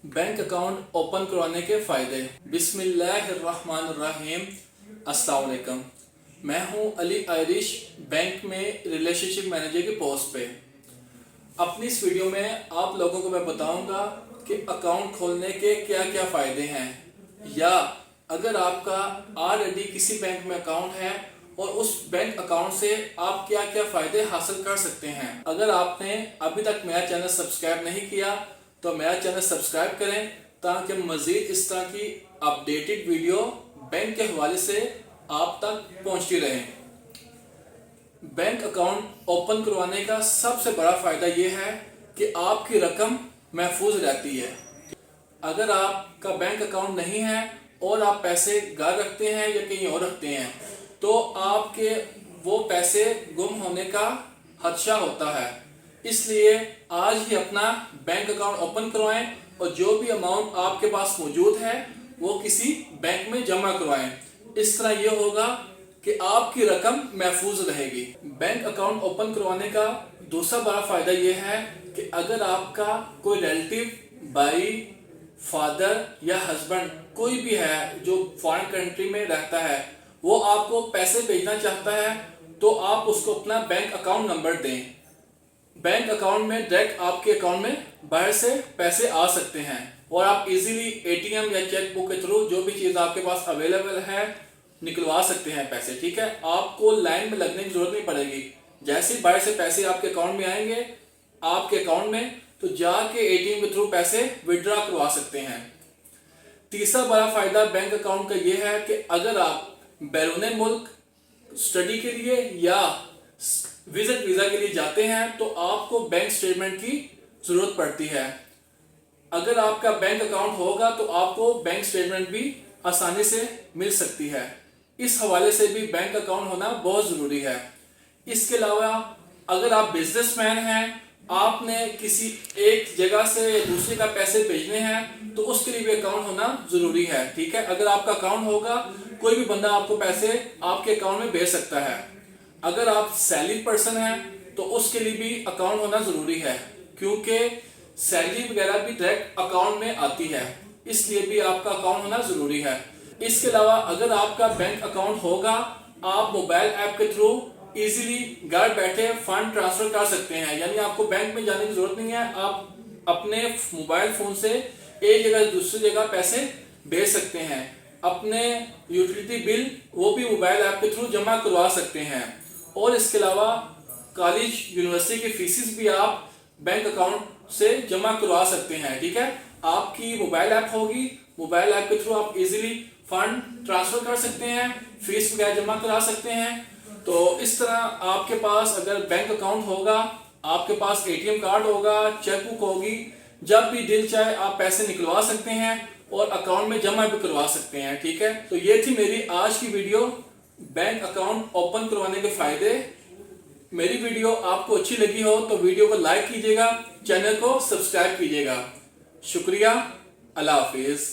Bank account open करवाने के फ़ायदे। बिस्मिल्लाहिर्रहमानिर्रहीम। अस्सलाम वालेकुम। मैं हूं अली आयरिश, बैंक में रिलेशनशिप मैनेजर की पोस्ट पे। अपनी इस वीडियो में आप लोगों को मैं बताऊंगा कि अकाउंट खोलने के क्या क्या फ़ायदे हैं, या अगर आपका ऑलरेडी किसी बैंक में अकाउंट है और उस बैंक अकाउंट से आप क्या क्या फ़ायदे हासिल कर सकते हैं। अगर आपने अभी तक मेरा चैनल सब्सक्राइब नहीं किया तो मेरा चैनल सब्सक्राइब करें, ताकि मज़ीद इस तरह की अपडेटेड वीडियो बैंक के हवाले से आप तक पहुंचती रहे। बैंक अकाउंट ओपन करवाने का सबसे बड़ा फ़ायदा यह है कि आपकी रकम महफूज रहती है। अगर आपका बैंक अकाउंट नहीं है और आप पैसे घर रखते हैं या कहीं और रखते हैं, तो आपके वो पैसे गुम होने का खदशा होता है। इसलिए आज ही अपना बैंक अकाउंट ओपन करवाएं और जो भी अमाउंट आपके पास मौजूद है वो किसी बैंक में जमा करवाएं। इस तरह ये होगा कि आपकी रकम महफूज रहेगी। बैंक अकाउंट ओपन करवाने का दूसरा बड़ा फायदा यह है कि अगर आपका कोई रिलेटिव, भाई, फादर या हस्बैंड कोई भी है जो फॉरेन कंट्री में रहता है, वो आपको पैसे भेजना चाहता है, तो आप उसको अपना बैंक अकाउंट नंबर दें। बैंक अकाउंट में डायरेक्ट आपके अकाउंट में बाहर से पैसे आ सकते हैं और आप इजीली एटीएम या चेक बुक के थ्रू जो भी चीज़ आपके पास अवेलेबल है निकलवा सकते हैं पैसे। ठीक है, आपको लाइन में लगने की जरूरत नहीं पड़ेगी। जैसे ही बाहर से पैसे आपके अकाउंट में आएंगे आपके अकाउंट में, तो जाके एटीएम के थ्रू पैसे विड्रॉ करवा सकते हैं। तीसरा बड़ा फायदा बैंक अकाउंट का यह है कि अगर आप बैरून मुल्क स्टडी के लिए या विजिट वीजा के लिए जाते हैं तो आपको बैंक स्टेटमेंट की जरूरत पड़ती है। अगर आपका बैंक अकाउंट होगा तो आपको बैंक स्टेटमेंट भी आसानी से मिल सकती है। इस हवाले से भी बैंक अकाउंट होना बहुत जरूरी है। इसके अलावा अगर आप बिजनेसमैन हैं, आपने किसी एक जगह से दूसरे का पैसे भेजने हैं, तो उसके लिए भी अकाउंट होना जरूरी है। ठीक है, अगर आपका अकाउंट होगा कोई भी बंदा आपको पैसे आपके अकाउंट में भेज सकता है। अगर आप सैलरी पर्सन हैं तो उसके लिए भी अकाउंट होना जरूरी है, क्योंकि सैलरी वगैरह भी डायरेक्ट अकाउंट में आती है, इसलिए भी आपका अकाउंट होना जरूरी है। इसके अलावा अगर आपका बैंक अकाउंट होगा, आप मोबाइल ऐप के थ्रू इजीली घर बैठे फंड ट्रांसफर कर सकते हैं। यानी आपको बैंक में जाने की जरूरत नहीं है, आप अपने मोबाइल फोन से एक जगह से दूसरी जगह पैसे भेज सकते हैं। अपने यूटिलिटी बिल वो भी मोबाइल ऐप के थ्रू जमा करवा सकते हैं। और इसके अलावा कॉलेज यूनिवर्सिटी की फीसिस भी आप बैंक अकाउंट से जमा करवा सकते हैं। ठीक है, आपकी मोबाइल ऐप होगी, मोबाइल ऐप के थ्रू आप इजीली फंड ट्रांसफर कर सकते हैं, फीस वगैरह जमा करा सकते हैं। तो इस तरह आपके पास अगर बैंक अकाउंट होगा, आपके पास एटीएम कार्ड होगा, चेक बुक होगी, जब भी दिल चाहे आप पैसे निकलवा सकते हैं और अकाउंट में जमा भी करवा सकते हैं। ठीक है, तो ये थी मेरी आज की वीडियो, बैंक अकाउंट ओपन करवाने के फायदे। मेरी वीडियो आपको अच्छी लगी हो तो वीडियो को लाइक कीजिएगा, चैनल को सब्सक्राइब कीजिएगा। शुक्रिया, अल्लाह हाफिज।